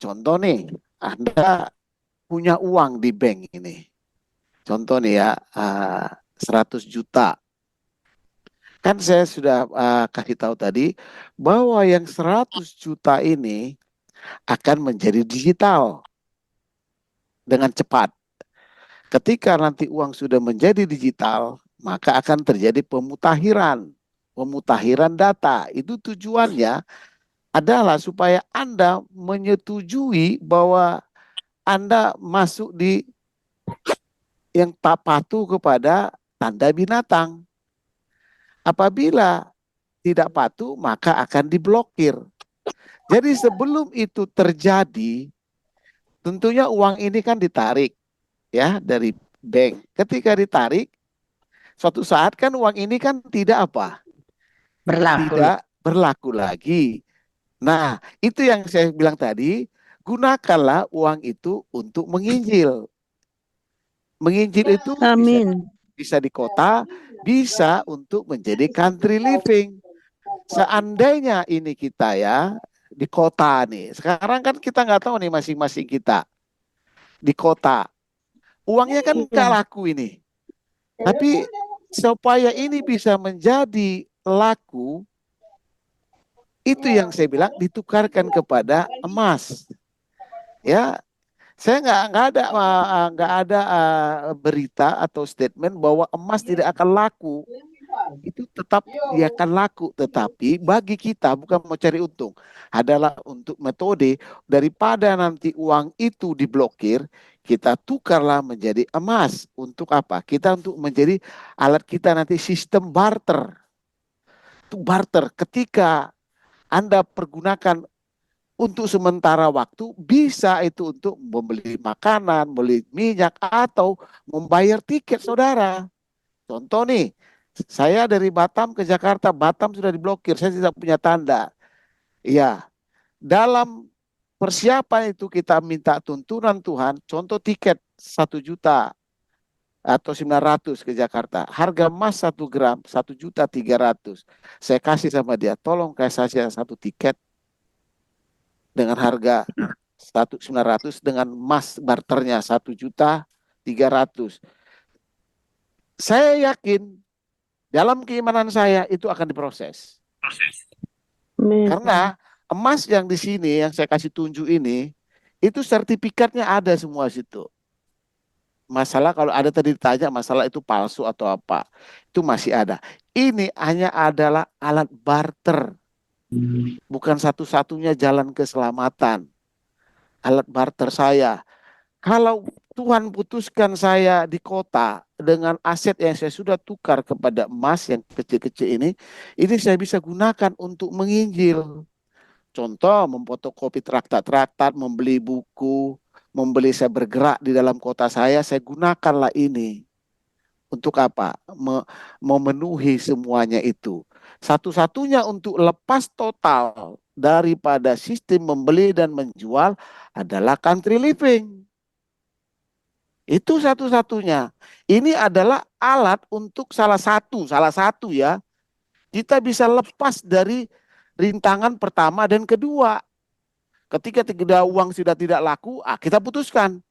contoh nih, Anda punya uang di bank ini. Contoh nih ya, 100 juta. Kan saya sudah kasih tahu tadi bahwa yang 100 juta ini akan menjadi digital dengan cepat. Ketika nanti uang sudah menjadi digital, maka akan terjadi pemutahiran. Pemutahiran data. Itu tujuannya adalah supaya Anda menyetujui bahwa Anda masuk di yang tak patuh kepada tanda binatang. Apabila tidak patuh, maka akan diblokir. Jadi sebelum itu terjadi, tentunya uang ini kan ditarik ya dari bank. Ketika ditarik, suatu saat kan uang ini kan tidak apa? Berlaku. Tidak berlaku lagi. Nah, itu yang saya bilang tadi, gunakanlah uang itu untuk menginjil. Menginjil itu bisa Amin. bisa di kota, bisa untuk menjadi country living. Seandainya ini kita ya di kota nih. Sekarang kan kita nggak tahu nih masing-masing kita di kota. Uangnya kan nggak Iya. laku ini. Tapi supaya ini bisa menjadi laku, itu yang saya bilang ditukarkan kepada emas. Ya, saya nggak ada berita atau statement bahwa emas tidak akan laku. Itu tetap dia akan laku, tetapi bagi kita bukan mau cari untung, adalah untuk metode daripada nanti uang itu diblokir, kita tukarlah menjadi emas. Untuk apa? Kita untuk menjadi alat kita nanti sistem barter. Itu barter ketika Anda pergunakan untuk sementara waktu, bisa itu untuk membeli makanan, beli minyak, atau membayar tiket saudara. Contoh nih, saya dari Batam ke Jakarta, Batam sudah diblokir, saya tidak punya tanda. Iya, dalam persiapan itu kita minta tuntunan Tuhan, contoh tiket 1 juta atau 900 ke Jakarta. Harga emas 1 gram, 1.300.000. Saya kasih sama dia, tolong kasih saya satu tiket dengan harga 1.900 dengan emas barternya 1.300.000. Saya yakin dalam keimanan saya itu akan diproses. Amin. Karena emas yang di sini yang saya kasih tunjuk ini itu sertifikatnya ada semua situ. Masalah kalau ada tadi ditanya masalah itu palsu atau apa, itu masih ada. Ini hanya adalah alat barter, bukan satu-satunya jalan keselamatan. Alat barter saya. Kalau Tuhan putuskan saya di kota dengan aset yang saya sudah tukar kepada emas yang kecil-kecil ini saya bisa gunakan untuk menginjil. Contoh, memfotokopi traktat-traktat, membeli buku, saya bergerak di dalam kota saya gunakanlah ini. Untuk apa? Memenuhi semuanya itu. Satu-satunya untuk lepas total daripada sistem membeli dan menjual adalah country living. Itu satu-satunya. Ini adalah alat untuk salah satu ya. Kita bisa lepas dari rintangan pertama dan kedua. Ketika uang sudah tidak laku, kita putuskan.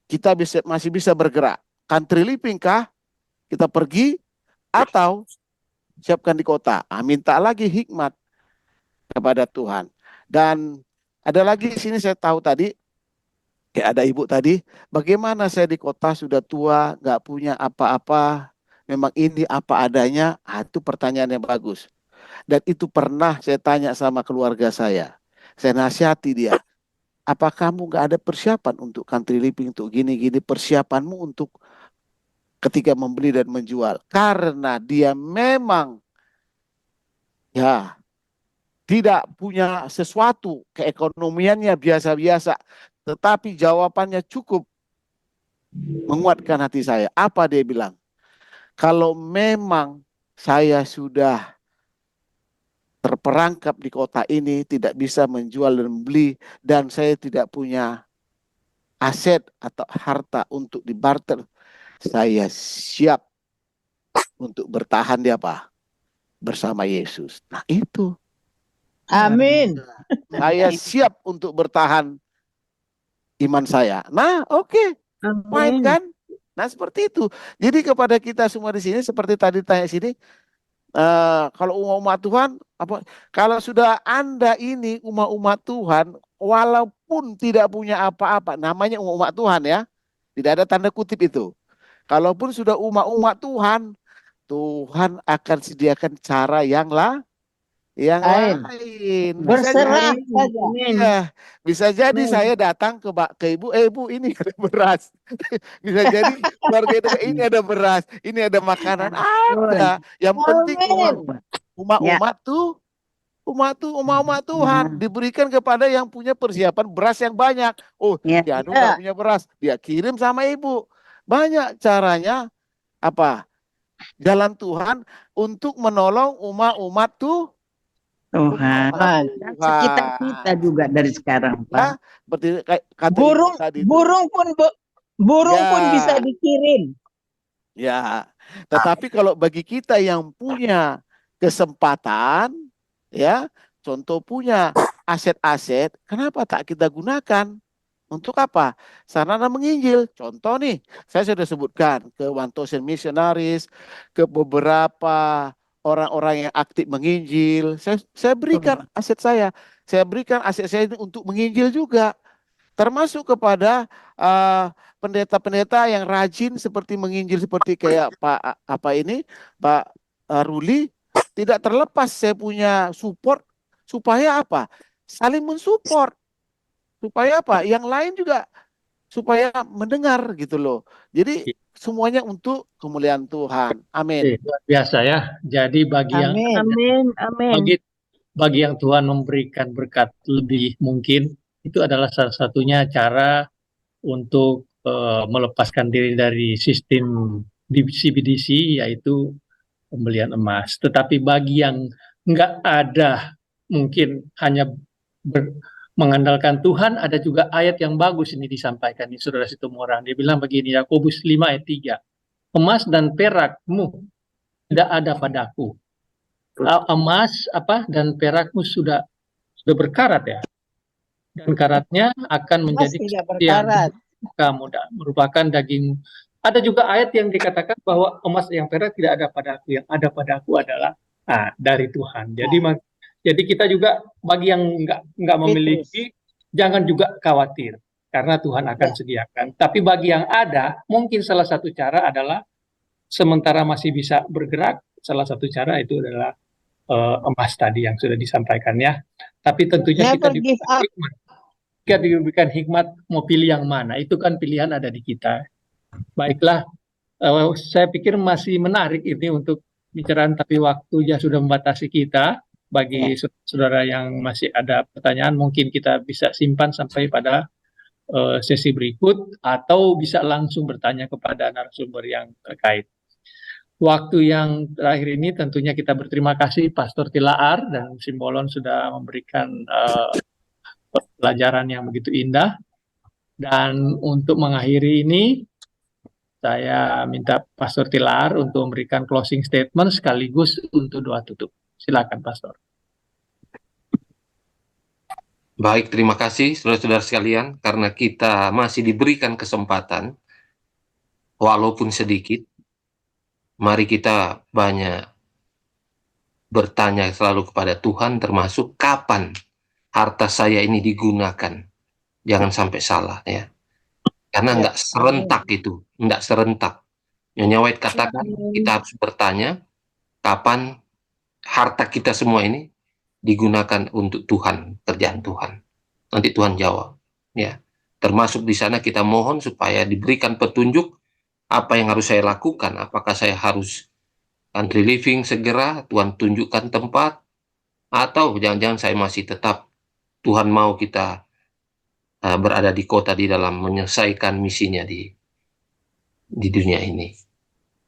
Kita masih bisa bergerak. Country living kah? Kita pergi atau siapkan di kota. Minta lagi hikmat kepada Tuhan. Dan ada lagi di sini saya tahu tadi, kayak ada ibu tadi, bagaimana saya di kota sudah tua, nggak punya apa-apa, memang ini apa adanya, itu pertanyaan yang bagus. Dan itu pernah saya tanya sama keluarga saya nasihati dia, apa kamu nggak ada persiapan untuk country living, untuk gini-gini, persiapanmu untuk ketika membeli dan menjual. Karena dia memang ya tidak punya sesuatu, keekonomiannya biasa-biasa, tetapi jawabannya cukup menguatkan hati saya. Apa dia bilang? Kalau memang saya sudah terperangkap di kota ini, tidak bisa menjual dan membeli, dan saya tidak punya aset atau harta untuk dibarter, saya siap untuk bertahan di apa? Bersama Yesus. Nah itu. Amin. Saya siap untuk bertahan iman saya. Nah, oke, fine Amin. kan? Nah, seperti itu. Jadi kepada kita semua di sini, seperti tadi tanya sini, kalau umat Tuhan, apa? Kalau sudah Anda ini umat Tuhan, walaupun tidak punya apa-apa, namanya umat Tuhan ya, tidak ada tanda kutip itu. Kalaupun sudah umat Tuhan, Tuhan akan sediakan cara yang Lain. lain. Bisa jadi, Berserah Amin. saja. Amin. ya, bisa jadi Amin. saya datang ke ibu, ibu ini ada beras. Bisa jadi keluarga itu ini ada beras, ini ada makanan, ada. Betul. Yang penting Amin. Ya. umat Tuhan diberikan kepada yang punya persiapan beras yang banyak. Oh, Ya. Tianu nggak Ya. punya beras, dia kirim sama ibu. Banyak caranya apa? Jalan Tuhan untuk menolong umat-umat tuh Tuhan. umat Dan sekitar kita Tuhan. juga dari sekarang, Ya, Pak. seperti kata ibu Burung tadi itu. burung pun bisa Ya, dikirim. ya. Tetapi kalau bagi kita yang punya kesempatan, ya, contoh punya aset-aset, kenapa tak kita gunakan? Untuk apa? Sarana menginjil. Contoh nih, saya sudah sebutkan ke One Thousand Missionaries, ke beberapa orang-orang yang aktif menginjil. Saya berikan aset saya. Saya berikan aset saya ini untuk menginjil juga. Termasuk kepada pendeta-pendeta yang rajin seperti menginjil seperti kayak Pak apa ini, Pak Ruli. Tidak terlepas saya punya support supaya apa? Saling mensupport. Supaya apa? Yang lain juga supaya mendengar gitu loh. Jadi semuanya untuk kemuliaan Tuhan. Amin. Luar biasa ya. Jadi Amin. Amin. Amin. bagi yang Tuhan memberikan berkat lebih mungkin itu adalah salah satunya cara untuk melepaskan diri dari sistem CBDC yaitu pembelian emas. Tetapi bagi yang nggak ada mungkin hanya mengandalkan Tuhan, ada juga ayat yang bagus ini disampaikan di Saudara Situmorang. Dia bilang begini, Yakobus 5 ayat 3. Emas dan perakmu tidak ada padaku. Emas dan perakmu sudah berkarat ya. Dan karatnya akan Emas menjadi tidak seperti yang berkarat. kamu merupakan daging. Ada juga ayat yang dikatakan bahwa emas yang perak tidak ada padaku, yang ada padaku adalah dari Tuhan. Jadi kita juga bagi yang nggak memiliki, jangan juga khawatir karena Tuhan akan sediakan. Tapi bagi yang ada, mungkin salah satu cara adalah sementara masih bisa bergerak, salah satu cara itu adalah emas tadi yang sudah disampaikan ya. Tapi tentunya kita Never give up. diberikan hikmat mau pilih yang mana, itu kan pilihan ada di kita. Baiklah, saya pikir masih menarik ini untuk bicara, tapi waktunya sudah membatasi kita. Bagi saudara yang masih ada pertanyaan, mungkin kita bisa simpan sampai pada sesi berikut, atau bisa langsung bertanya kepada narasumber yang terkait. Waktu yang terakhir ini tentunya kita berterima kasih Pastor Tilaar dan Simbolon sudah memberikan pelajaran yang begitu indah. Dan untuk mengakhiri ini, saya minta Pastor Tilar untuk memberikan closing statement sekaligus untuk doa tutup. Silakan, Pastor. Baik, terima kasih saudara-saudara sekalian, karena kita masih diberikan kesempatan, walaupun sedikit, mari kita banyak bertanya selalu kepada Tuhan, termasuk kapan harta saya ini digunakan. Jangan sampai salah ya. Karena nggak serentak itu, nggak serentak. Nyonya White katakan kita harus bertanya kapan harta kita semua ini digunakan untuk Tuhan, kerjaan Tuhan. Nanti Tuhan jawab. Ya, termasuk di sana kita mohon supaya diberikan petunjuk apa yang harus saya lakukan. Apakah saya harus country living segera, Tuhan tunjukkan tempat, atau jangan-jangan saya masih tetap Tuhan mau kita berada di kota di dalam menyelesaikan misinya di dunia ini.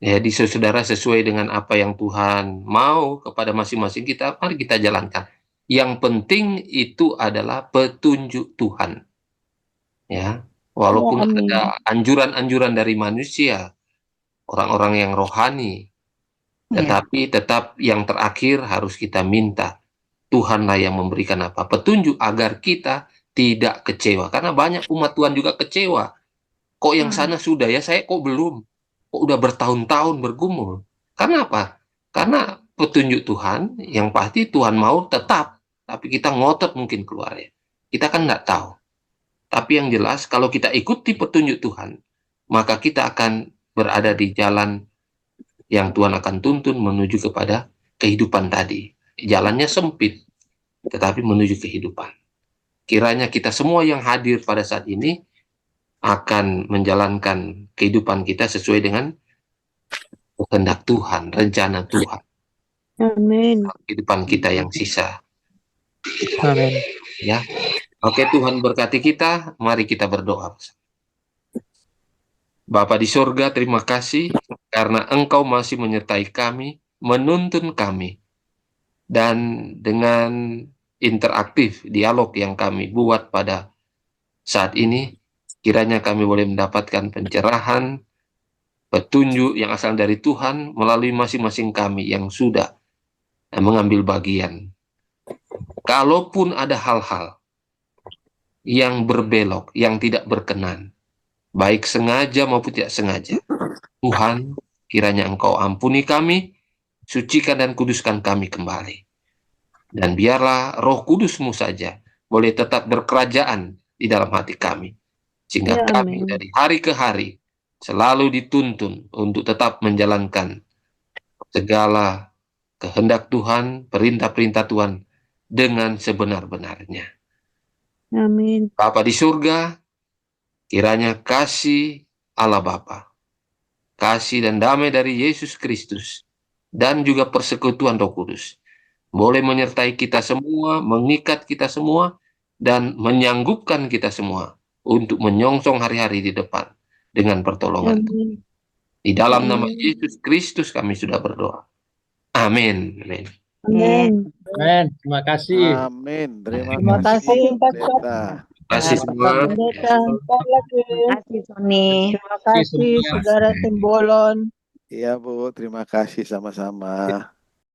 Jadi saudara, sesuai dengan apa yang Tuhan mau kepada masing-masing kita, mari kita jalankan. Yang penting itu adalah petunjuk Tuhan. Ya, walaupun ada anjuran-anjuran dari manusia, orang-orang yang rohani, tetapi tetap yang terakhir harus kita minta Tuhanlah yang memberikan petunjuk agar kita tidak kecewa. Karena banyak umat Tuhan juga kecewa. Kok yang sana sudah ya, saya kok belum? Kok udah bertahun-tahun bergumul? Karena apa? Karena petunjuk Tuhan, yang pasti Tuhan mau tetap. Tapi kita ngotot mungkin keluar ya. Kita kan nggak tahu. Tapi yang jelas, kalau kita ikuti petunjuk Tuhan, maka kita akan berada di jalan yang Tuhan akan tuntun menuju kepada kehidupan tadi. Jalannya sempit, tetapi menuju kehidupan. Kiranya kita semua yang hadir pada saat ini akan menjalankan kehidupan kita sesuai dengan kehendak Tuhan, rencana Tuhan. Amin. Kehidupan kita yang sisa. Amin. Ya. Oke, Tuhan berkati kita. Mari kita berdoa. Bapa di surga, terima kasih karena Engkau masih menyertai kami, menuntun kami. Dan dengan interaktif dialog yang kami buat pada saat ini, kiranya kami boleh mendapatkan pencerahan, petunjuk yang asal dari Tuhan melalui masing-masing kami yang sudah mengambil bagian. Kalaupun ada hal-hal yang berbelok, yang tidak berkenan, baik sengaja maupun tidak sengaja, Tuhan, kiranya Engkau ampuni kami, sucikan dan kuduskan kami kembali. Dan biarlah Roh Kudus-Mu saja boleh tetap berkerajaan di dalam hati kami. Sehingga Ya, kami amin. dari hari ke hari selalu dituntun untuk tetap menjalankan segala kehendak Tuhan, perintah-perintah Tuhan dengan sebenar-benarnya. Amin. Bapa di surga, kiranya kasih Allah Bapa, kasih dan damai dari Yesus Kristus, dan juga persekutuan Roh Kudus boleh menyertai kita semua, mengikat kita semua, dan menyanggupkan kita semua untuk menyongsong hari-hari di depan dengan pertolongan. Amin. Di dalam nama Amin. Yesus Kristus kami sudah berdoa. Amin. Amin. Amin. Amin. Terima kasih. Amin. Terima Terima kasih, Pak. Pendeta. Terima kasih semua. Pendeta. Jumpa lagi. Terima kasih, Sony. Terima kasih, semua. Saudara Timbolon. Iya, Bu. Terima kasih sama-sama.